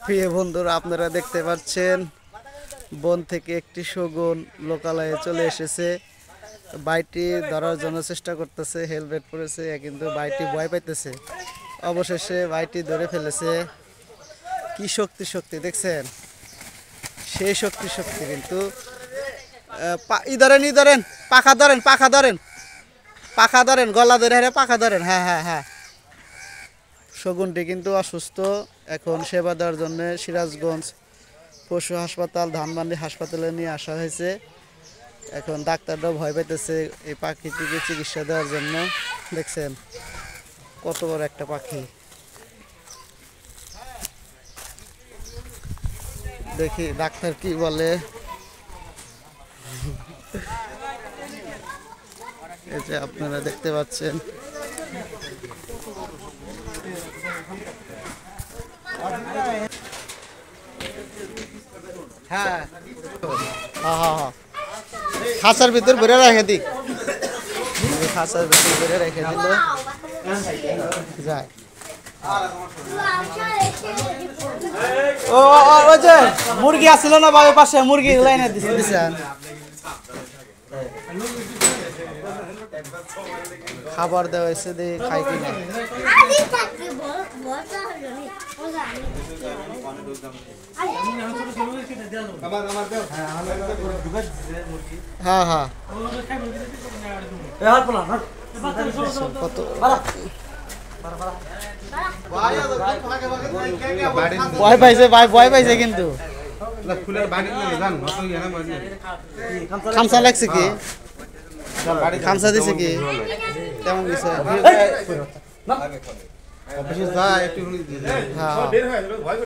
প্রিয় বন্ধুরা, আপনারা দেখতে পাচ্ছেন বন থেকে একটি শগুন লোকালয়ে চলে এসেছে। বাইটি ধরার জন্য চেষ্টা করতেছে, হেলমেট পরেছে, কিন্তু বাইটি ভয় পাইতেছে। অবশেষে বাইটি ধরে ফেলেছে। কি শক্তি শক্তি দেখছেন, সেই শক্তি শক্তি। কিন্তু ধরেন পাখা ধরেন, পাখা ধরেন, পাখা ধরেন, গলা ধরে, হ্যাঁ পাখা ধরেন। হ্যাঁ হ্যাঁ হ্যাঁ, শগুনটি কিন্তু অসুস্থ। এখন সেবা দেওয়ার জন্য সিরাজগঞ্জ পশু হাসপাতাল, ধানমন্ডি হাসপাতালে নিয়ে আসা হয়েছে। এখন ডাক্তাররাও ভয় পাইতেছে এই পাখিটিকে চিকিৎসা দেওয়ার জন্য। দেখছেন কত বড় একটা পাখি। দেখি ডাক্তার কি বলে। এই যে আপনারা দেখতে পাচ্ছেন, হ্যাঁ হ্যাঁ হ্যাঁ, খাঁচার ভিতর ভরে রেখে দিক, খাঁচার ভিতর ভরে রেখে দিল যায়। ও ওই যে মুরগি আসছিল না বাবার পাশে, মুরগি লাইনে দিছেন। খাবার দেওয়া হয়েছে, দিয়ে খাই কিনা। হ্যাঁ হ্যাঁ, কত ভয় পাইছে, ভয় পাইছে কিন্তু। খামসা লাগছে কি, খামসা দিছে কি, কেমন দিছে? হ্যাঁ।